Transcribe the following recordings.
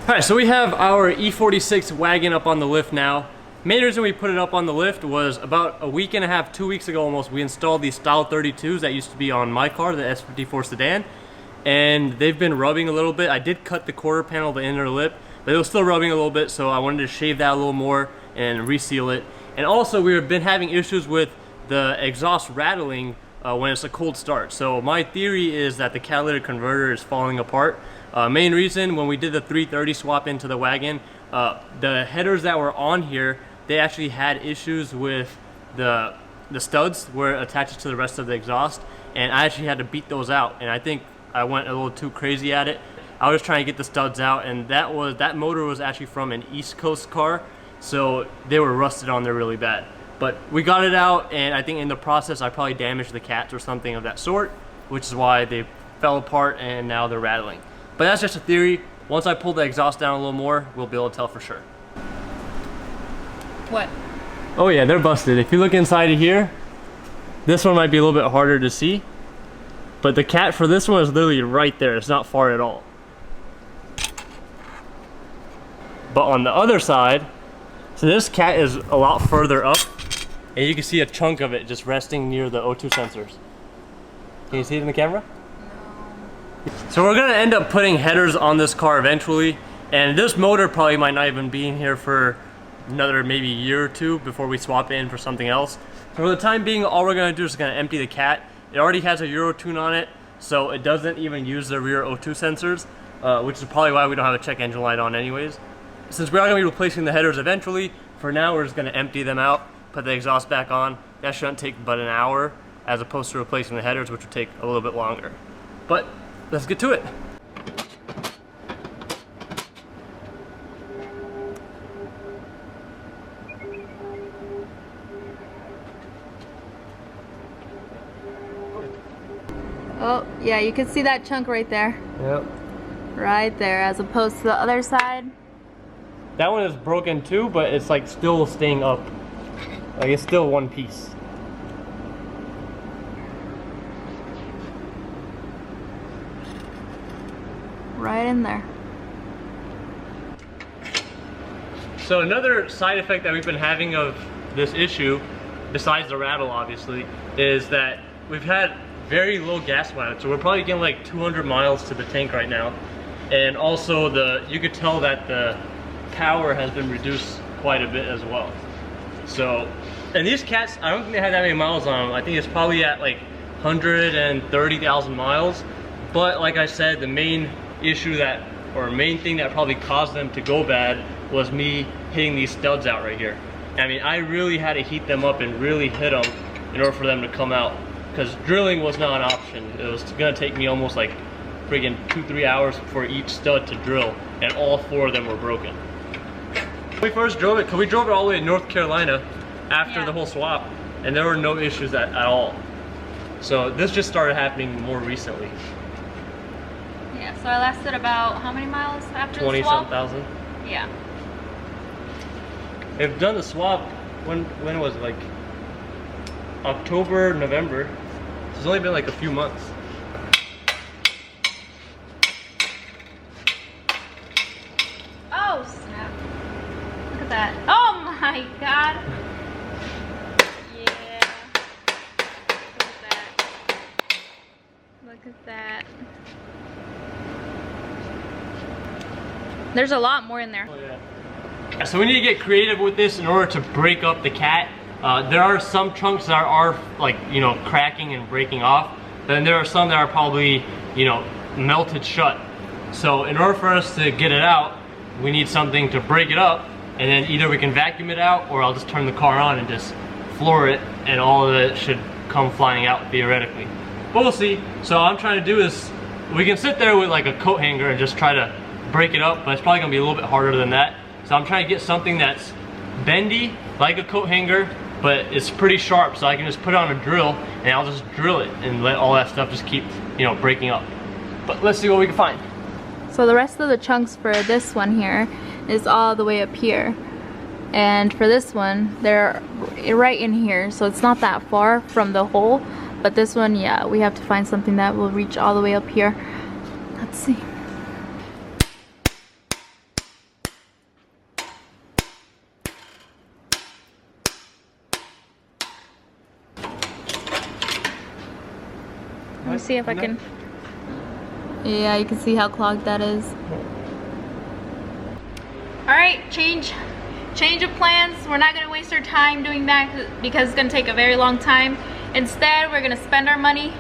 Alright, so we have our E46 wagon up on the lift now. Main reason we put it up on the lift was about a week and a half, 2 weeks ago almost, we installed these Style 32s that used to be on my car, the S54 Sedan. And they've been rubbing a little bit. I did cut the quarter panel, the inner lip, but it was still rubbing a little bit, so I wanted to shave that a little more and reseal it. And also we've been having issues with the exhaust rattling when it's a cold start. So my theory is that the catalytic converter is falling apart. Main reason, when we did the 330 swap into the wagon, the headers that were on here, they actually had issues with the studs where it attaches to the rest of the exhaust, and I actually had to beat those out, and I think I went a little too crazy at it. I was trying to get the studs out, and that motor was actually from an East Coast car, so they were rusted on there really bad. But we got it out, and I think in the process I probably damaged the cats or something of that sort, which is why they fell apart and now they're rattling. But that's just a theory. Once I pull the exhaust down a little more, we'll be able to tell for sure. What? Oh yeah, they're busted. If you look inside of here, this one might be a little bit harder to see, but the cat for this one is literally right there. It's not far at all. But on the other side, so this cat is a lot further up, and you can see a chunk of it just resting near the O2 sensors. Can you see it in the camera? So we're gonna end up putting headers on this car eventually, and this motor probably might not even be in here for another maybe year or two before we swap it in for something else. So for the time being, all we're gonna do is gonna empty the cat. It already has a Euro tune on it, so it doesn't even use the rear O2 sensors, which is probably why we don't have a check engine light on anyways. Since we are gonna be replacing the headers eventually, for now we're just gonna empty them out, put the exhaust back on. That shouldn't take but an hour, as opposed to replacing the headers, which would take a little bit longer. But let's get to it. Oh, yeah, you can see that chunk right there. Yep. Right there, as opposed to the other side. That one is broken too, but it's like still staying up. Like it's still one piece. Right in there. So another side effect that we've been having of this issue, besides the rattle obviously, is that we've had very low gas mileage. So we're probably getting like 200 miles to the tank right now. And also you could tell that the power has been reduced quite a bit as well. So, and these cats, I don't think they have that many miles on them. I think it's probably at like 130,000 miles. But like I said, the main issue main thing that probably caused them to go bad was me hitting these studs out right here. I mean, I really had to heat them up and really hit them in order for them to come out, because drilling was not an option. It was gonna take me almost like friggin' 2-3 hours for each stud to drill, and all 4 of them were broken. When we first drove it, because we drove it all the way to North Carolina after the whole swap, and there were no issues at all. So this just started happening more recently. Yeah, so I lasted about how many miles after the swap? 20-some thousand. Yeah. They've done the swap, when was it, like October, November. So it's only been like a few months. Oh snap. Look at that. Oh my god. Yeah. Look at that. Look at that. There's a lot more in there. Oh, yeah. So we need to get creative with this in order to break up the cat. There are some chunks that are like, you know, cracking and breaking off. Then there are some that are probably, you know, melted shut. So in order for us to get it out, we need something to break it up, and then either we can vacuum it out, or I'll just turn the car on and just floor it, and all of it should come flying out theoretically. But we'll see. So all I'm trying to do is, we can sit there with like a coat hanger and just try to break it up, but it's probably gonna be a little bit harder than that. So I'm trying to get something that's bendy, like a coat hanger, but it's pretty sharp, so I can just put it on a drill, and I'll just drill it and let all that stuff just keep, you know, breaking up. But let's see what we can find. So the rest of the chunks for this one here is all the way up here. And for this one, they're right in here, so it's not that far from the hole. But this one, yeah, we have to find something that will reach all the way up here. Let's see. Let me see if I can. Yeah, you can see how clogged that is. Alright, change of plans. We're not gonna waste our time doing that because it's gonna take a very long time. Instead, we're gonna spend our money.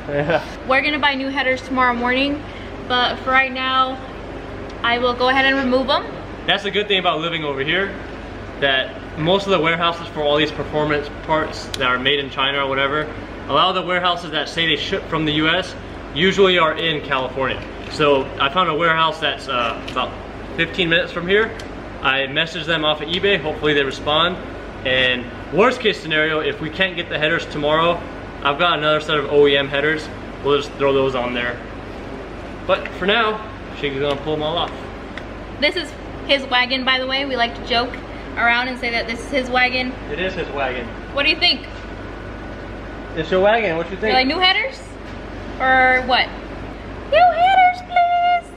Yeah. We're gonna buy new headers tomorrow morning, but for right now, I will go ahead and remove them. That's the good thing about living over here, that most of the warehouses for all these performance parts that are made in China or whatever, a lot of the warehouses that say they ship from the US usually are in California. So I found a warehouse that's about 15 minutes from here. I messaged them off of eBay, hopefully they respond. And worst case scenario, if we can't get the headers tomorrow, I've got another set of OEM headers. We'll just throw those on there. But for now, she's gonna pull them all off. This is his wagon, by the way. We like to joke around and say that this is his wagon. It is his wagon. What do you think? It's your wagon, what you think? You like new headers? Or what? New headers, please!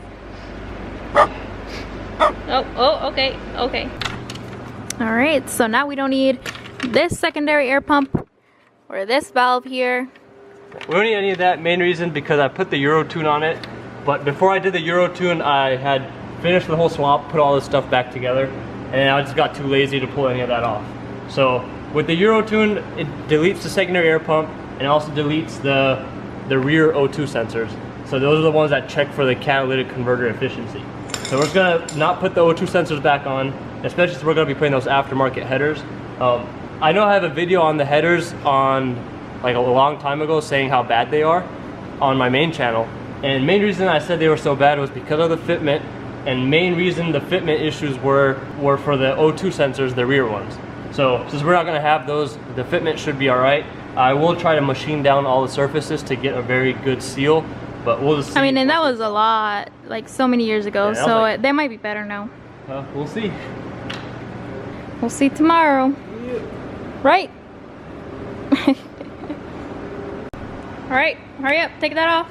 Oh, okay. Alright, so now we don't need this secondary air pump or this valve here. We don't need any of that, main reason because I put the Euro tune on it. But before I did the Euro tune, I had finished the whole swap, put all this stuff back together, and I just got too lazy to pull any of that off. So with the Euro tune, it deletes the secondary air pump and also deletes the rear O2 sensors. So those are the ones that check for the catalytic converter efficiency. So we're just gonna not put the O2 sensors back on, especially since we're gonna be putting those aftermarket headers. I know I have a video on the headers on like a long time ago saying how bad they are on my main channel. And main reason I said they were so bad was because of the fitment, and main reason the fitment issues were for the O2 sensors, the rear ones. So since we're not gonna have those, the fitment should be all right. I will try to machine down all the surfaces to get a very good seal, but we'll just see. I mean, and that was a lot, like so many years ago, Yeah, so like, they might be better now. We'll see. We'll see tomorrow. Yeah. Right? Alright, hurry up, take that off.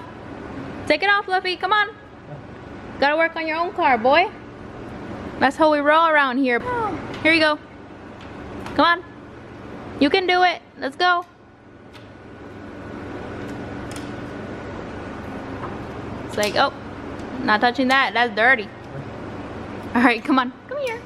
Take it off, Fluffy, come on. Gotta work on your own car, boy. That's how we roll around here. Here you go. Come on. You can do it. Let's go. It's like, oh, not touching that. That's dirty. Alright, come on. Come here.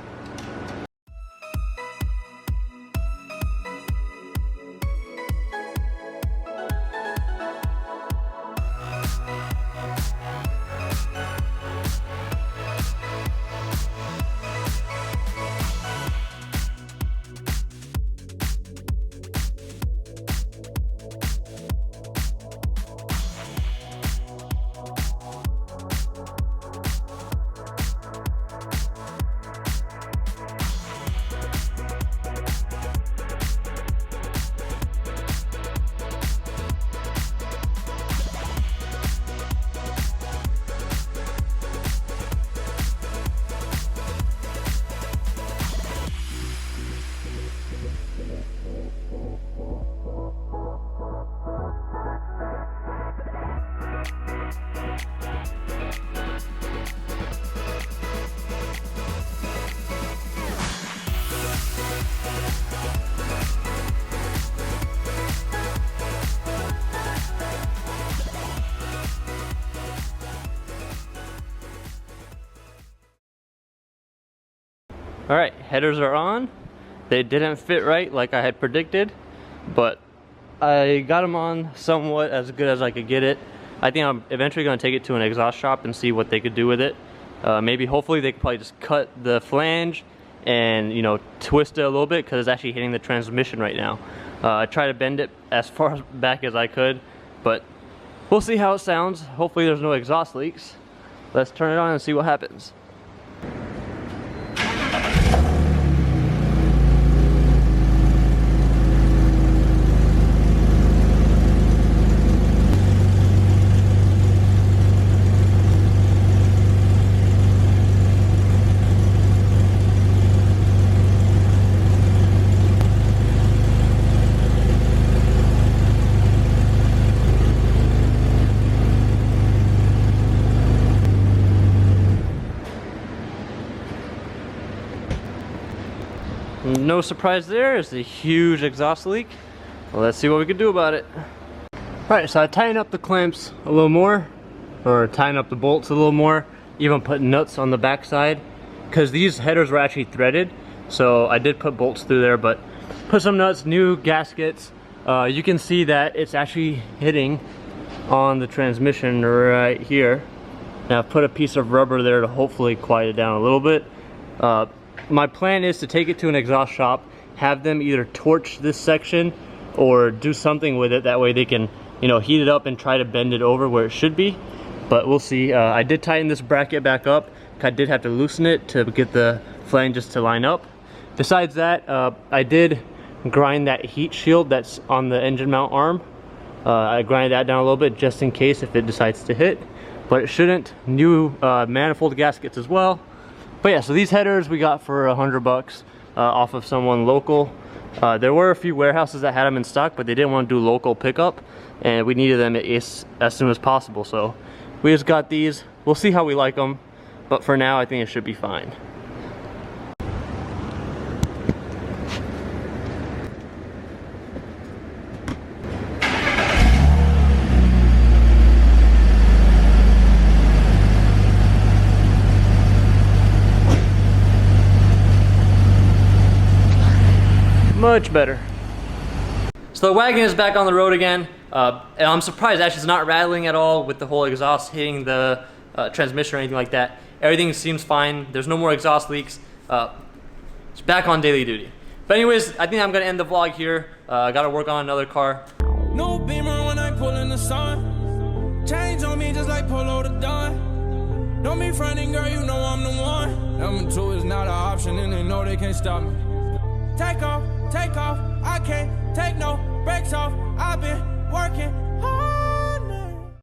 All right, headers are on. They didn't fit right like I had predicted, but I got them on somewhat as good as I could get it. I think I'm eventually going to take it to an exhaust shop and see what they could do with it. Maybe hopefully they could probably just cut the flange and, you know, twist it a little bit because it's actually hitting the transmission right now. I tried to bend it as far back as I could, but we'll see how it sounds. Hopefully there's no exhaust leaks. Let's turn it on and see what happens. No surprise there, it's a huge exhaust leak. Well, let's see what we can do about it. Alright, so I tighten up the clamps a little more, or tighten up the bolts a little more, even put nuts on the back side, because these headers were actually threaded, so I did put bolts through there, but put some nuts, new gaskets. You can see that it's actually hitting on the transmission right here. Now I've put a piece of rubber there to hopefully quiet it down a little bit. My plan is to take it to an exhaust shop, have them either torch this section or do something with it, that way they can, you know, heat it up and try to bend it over where it should be. But we'll see. I did tighten this bracket back up. I did have to loosen it to get the flanges to line up. Besides that, I did grind that heat shield that's on the engine mount arm. I grinded that down a little bit just in case if it decides to hit, but it shouldn't. New manifold gaskets as well. But yeah, so these headers we got for $100 off of someone local. There were a few warehouses that had them in stock, but they didn't want to do local pickup, and we needed them as soon as possible. So we just got these. We'll see how we like them, but for now I think it should be fine. Much better. So the wagon is back on the road again, and I'm surprised actually it's not rattling at all with the whole exhaust hitting the transmission or anything like that. Everything seems fine. There's no more exhaust leaks. It's back on daily duty. But anyways, I think I'm gonna end the vlog here. I gotta work on another car. No beamer when I pull in the sun. Change on me just like Polo the Don. Don't be fronting, girl, you know I'm the one. Number 2 is not an option and they know they can't stop me. Take off, I can't take no breaks off. I've been working hard.